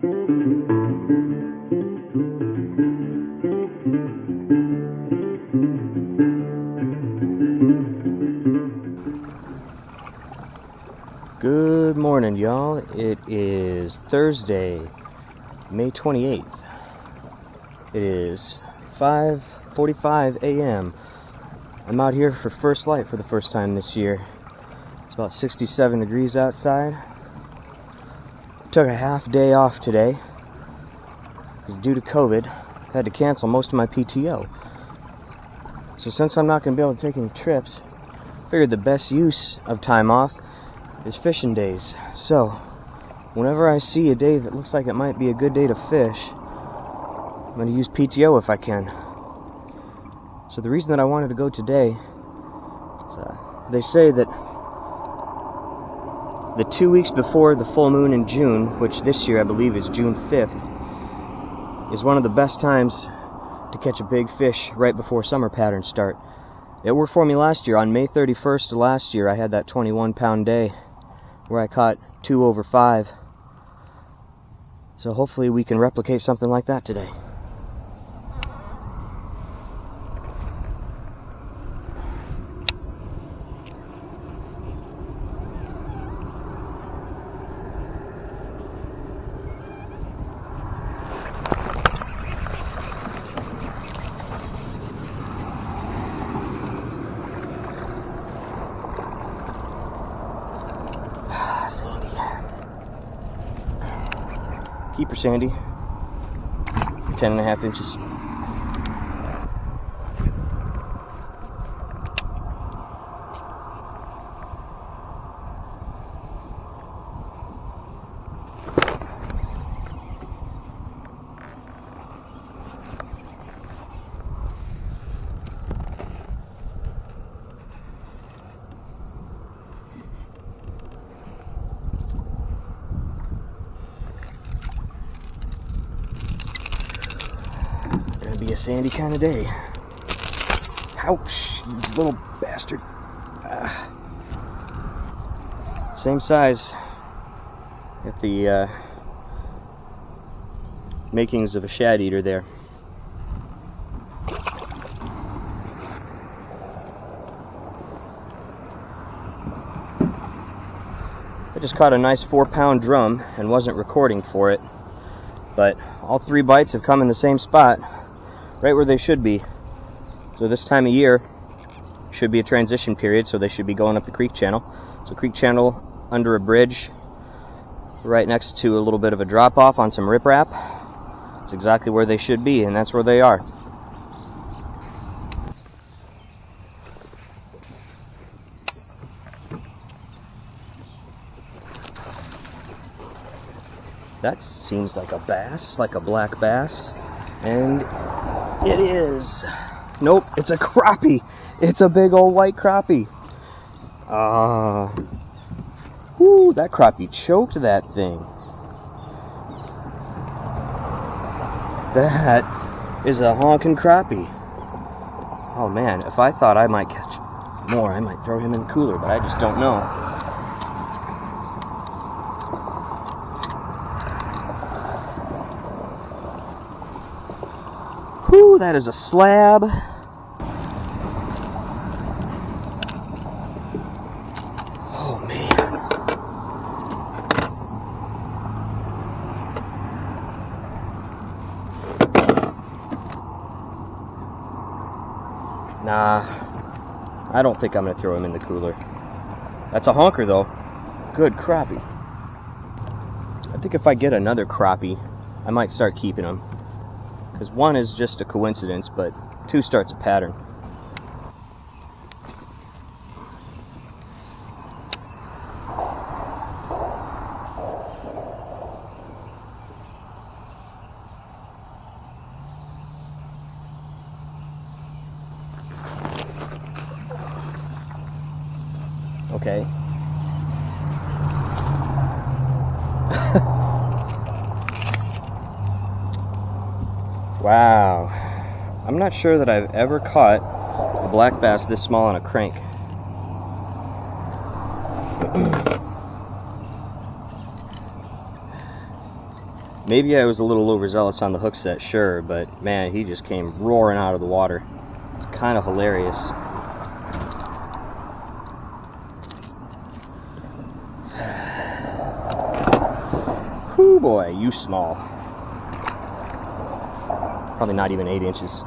Good morning, y'all. It is Thursday, May 28th. It is 5:45 a.m. I'm out here for first light for the first time this year. It's about 67 degrees outside. Took a half day off today because due to COVID, I had to cancel most of my PTO. So since I'm not going to be able to take any trips, I figured the best use of time off is fishing days. So whenever I see a day that looks like it might be a good day to fish, I'm going to use PTO if I can. So the reason that I wanted to go today is they say that the 2 weeks before the full moon in June, which this year I believe is June 5th, is one of the best times to catch a big fish right before summer patterns start. It worked for me last year. On May 31st of last year, I had that 21-pound day where I caught 2 over 5. So hopefully we can replicate something like that today. Sandy. Keeper Sandy. 10.5 inches. Be a sandy kind of day. Ouch, you little bastard. Same size. Got the makings of a shad eater there. I just caught a nice 4-pound drum and wasn't recording for it, but all 3 bites have come in the same spot, right where they should be. So this time of year should be a transition period, so they should be going up the creek channel. So creek channel under a bridge right next to a little bit of a drop off on some riprap. That's exactly where they should be, and that's where they are. That seems like a bass, like a black bass, and it is. Nope, it's a crappie. It's a big old white crappie. Whoo, that crappie choked that thing. That is a honking crappie. Oh man, if I thought I might catch more, I might throw him in the cooler, but I just don't know. Whew, that is a slab. Oh man. Nah, I don't think I'm gonna throw him in the cooler. That's a honker though. Good crappie. I think if I get another crappie, I might start keeping them. Because 1 is just a coincidence, but 2 starts a pattern. Okay. Wow. I'm not sure that I've ever caught a black bass this small on a crank. Maybe I was a little overzealous on the hook set, sure, but man, he just came roaring out of the water. It's kind of hilarious. Whoo boy, you small. Probably not even 8 inches.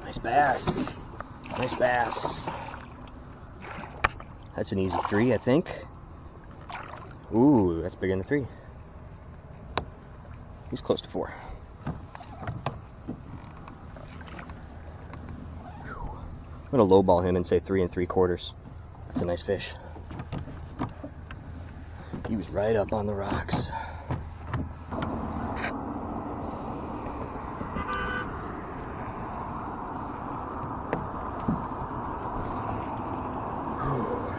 Nice bass. Nice bass. That's an easy 3, I think. Ooh, that's bigger than 3. He's close to 4. I'm gonna lowball him and say 3 3/4. That's a nice fish. He was right up on the rocks.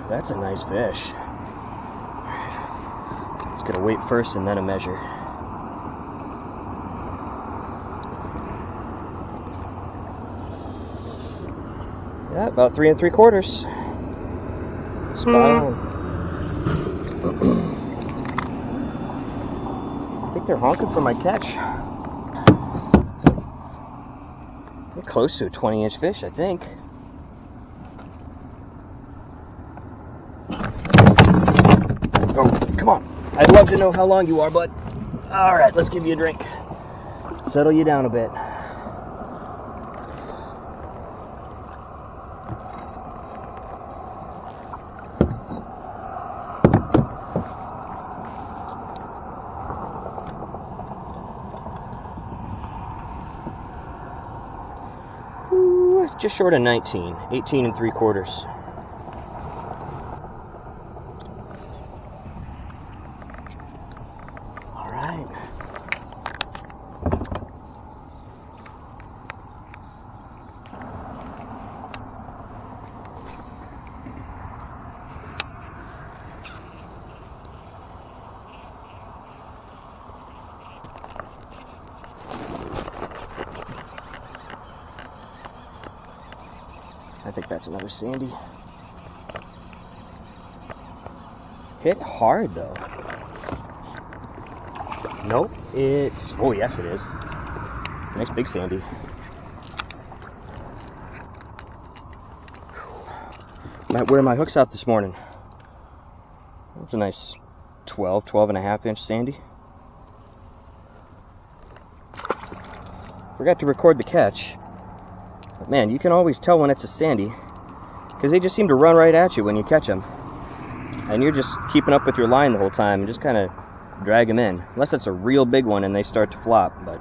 That's a nice fish. It's gonna wait first and then a measure. Yeah, about 3 3/4. Spot on. I think they're honking for my catch. They're close to a 20-inch fish, I think. Oh, come on. I'd love to know how long you are, bud. All right, let's give you a drink. Settle you down a bit. Ooh, just short of 19, 18 3/4. I think that's another sandy. Hit hard though. Nope, it's, oh yes it is. Nice big sandy. Where are my hooks out this morning? That was a nice 12.5 inch sandy. Forgot to record the catch. But man, you can always tell when it's a sandy because they just seem to run right at you when you catch them. And you're just keeping up with your line the whole time and just kind of drag them in. Unless it's a real big one and they start to flop. But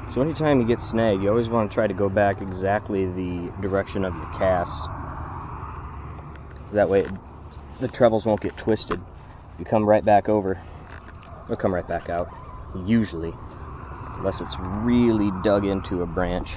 so anytime you get snagged, you always want to try to go back exactly the direction of the cast. That way the trebles won't get twisted. You come right back over, they'll come right back out, usually, unless it's really dug into a branch.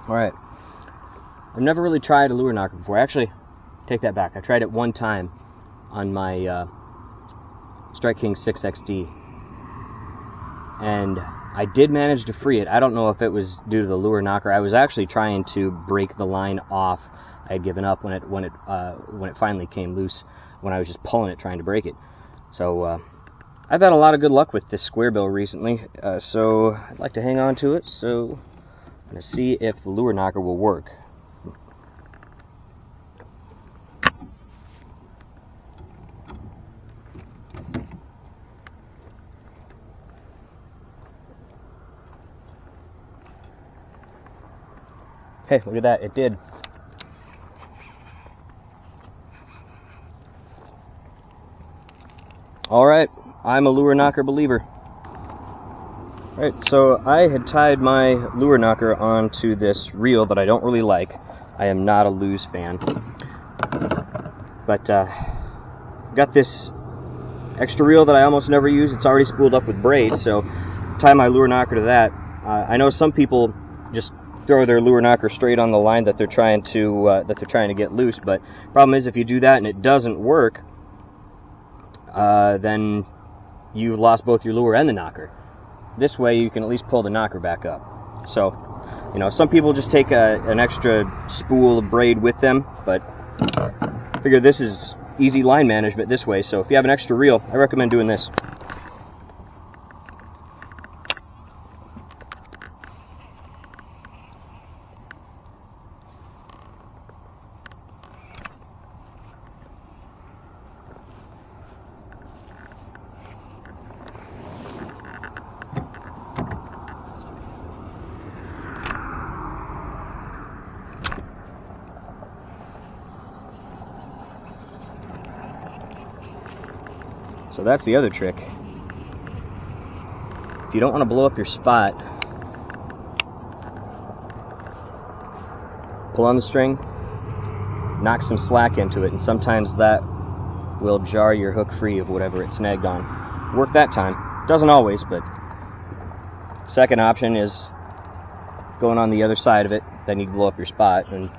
Alright. I've never really tried a lure knocker before. Actually, take that back. I tried it one time on my Strike King 6XD. And I did manage to free it. I don't know if it was due to the lure knocker. I was actually trying to break the line off. I had given up when it finally came loose, when I was just pulling it trying to break it. So I've had a lot of good luck with this square bill recently, so I'd like to hang on to it. So I'm going to see if the lure knocker will work. Hey, look at that, it did. Alright, I'm a lure knocker believer. Alright, so I had tied my lure knocker onto this reel that I don't really like. I am not a Lose fan. But got this extra reel that I almost never use. It's already spooled up with braid, so tie my lure knocker to that. I know some people just throw their lure knocker straight on the line that they're trying to get loose, but problem is if you do that and it doesn't work, then you've lost both your lure and the knocker. This way you can at least pull the knocker back up. So, you know, some people just take an extra spool of braid with them, but I figure this is easy line management this way. So if you have an extra reel, I recommend doing this. So that's the other trick. If you don't want to blow up your spot, pull on the string, knock some slack into it, and sometimes that will jar your hook free of whatever it snagged on. Work that time. Doesn't always, but second option is going on the other side of it, then you blow up your spot, and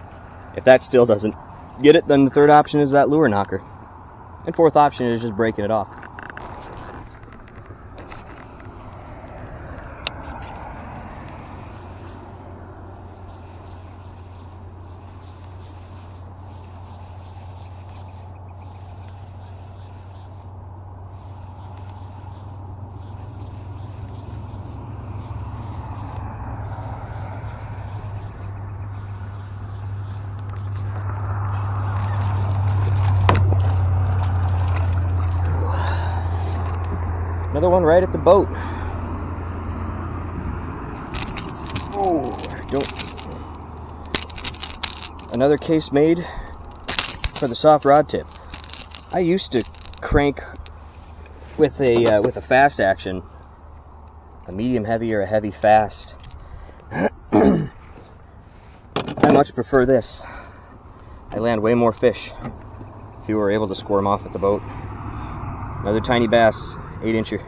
if that still doesn't get it, then the third option is that lure knocker. And fourth option is just breaking it off. Another one right at the boat. Oh, don't. Another case made for the soft rod tip. I used to crank with a fast action, a medium heavy or a heavy fast. I much prefer this. I land way more fish if you were able to score them off at the boat. Another tiny bass. 8-incher.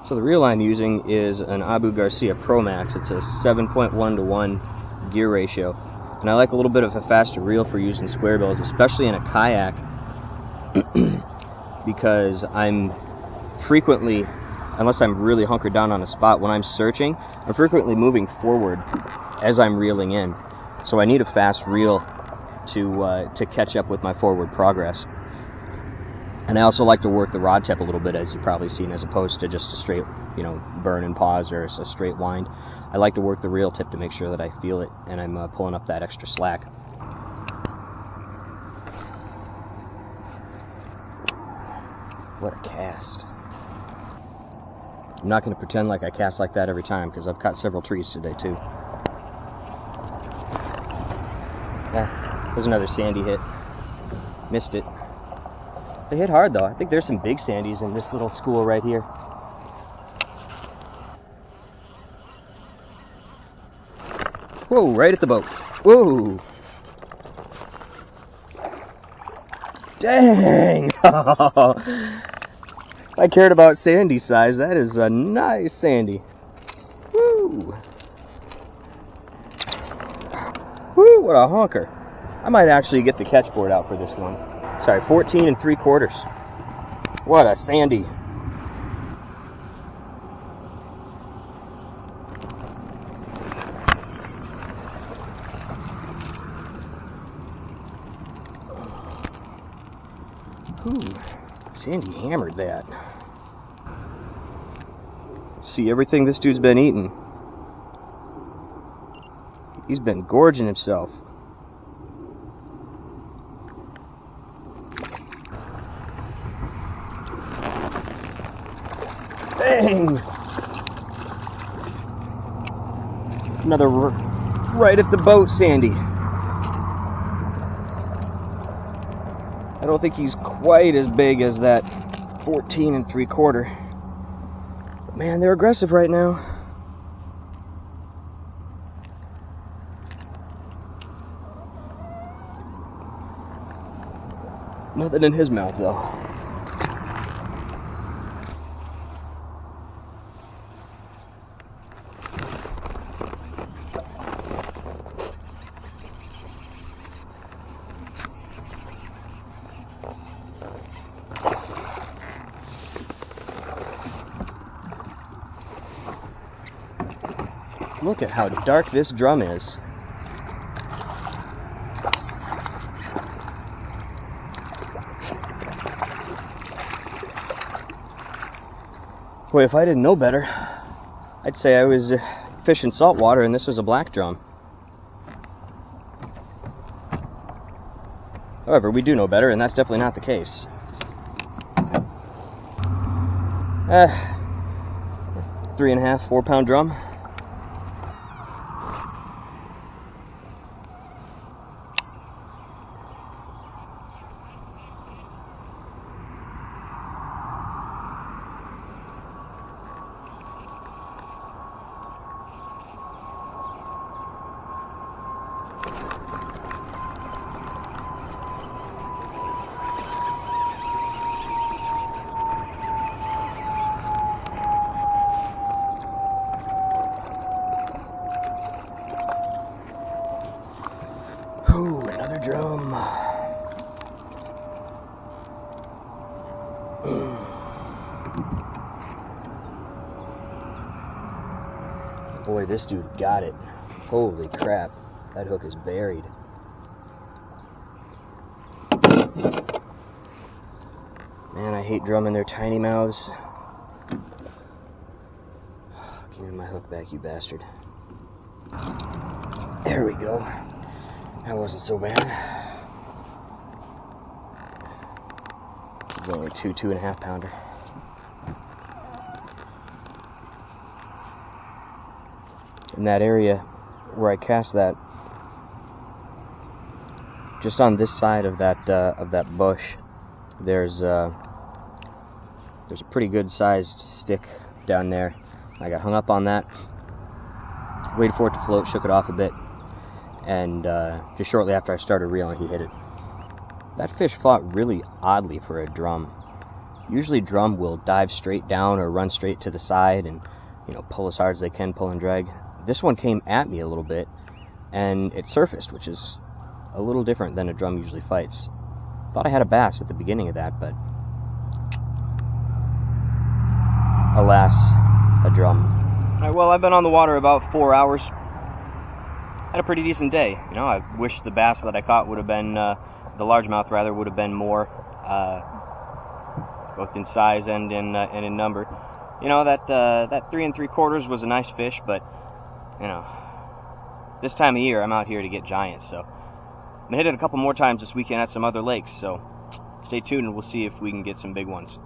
So the reel I'm using is an Abu Garcia Pro Max. It's a 7.1 to 1 gear ratio. And I like a little bit of a faster reel for using square bills, especially in a kayak, because I'm frequently, unless I'm really hunkered down on a spot when I'm searching, I'm frequently moving forward as I'm reeling in. So I need a fast reel to catch up with my forward progress. And I also like to work the rod tip a little bit, as you've probably seen, as opposed to just a straight, you know, burn and pause or a straight wind. I like to work the reel tip to make sure that I feel it and I'm pulling up that extra slack. What a cast. I'm not going to pretend like I cast like that every time, because I've caught several trees today too. There's another sandy hit. Missed it. They hit hard though. I think there's some big sandies in this little school right here. Whoa, right at the boat. Whoa! Dang! If I cared about sandy size, that is a nice sandy. Woo! Woo, what a honker. I might actually get the catch board out for this one. Sorry, 14 3/4. What a sandy. Ooh, Sandy hammered that. See everything this dude's been eating. He's been gorging himself. Dang! Another right at the boat, Sandy. I don't think he's quite as big as that 14 3/4. But man, they're aggressive right now. Nothing in his mouth though. Look at how dark this drum is. Boy, if I didn't know better, I'd say I was fishing saltwater and this was a black drum. However, we do know better, and that's definitely not the case. 3.5, 4 pound drum. Ooh, another drum. Boy, this dude got it. Holy crap, that hook is buried. Man, I hate drumming their tiny mouths. Give me my hook back, you bastard. There we go. That wasn't so bad. Only 2.5 pounder. In that area where I cast that, just on this side of that bush, there's a pretty good sized stick down there. I got hung up on that, waited for it to float, shook it off a bit, and just shortly after I started reeling, he hit it. That fish fought really oddly for a drum. Usually drum will dive straight down or run straight to the side and, you know, pull as hard as they can, pull and drag. This one came at me a little bit and it surfaced, which is a little different than a drum usually fights. Thought I had a bass at the beginning of that, but alas, a drum. Alright, well, I've been on the water about 4 hours. Had a pretty decent day. You know, I wish the bass that I caught would have been, the largemouth rather, would have been more, both in size and in number. You know, that 3 3/4 was a nice fish, but, you know, this time of year I'm out here to get giants, so I'm gonna hit it a couple more times this weekend at some other lakes, so stay tuned and we'll see if we can get some big ones.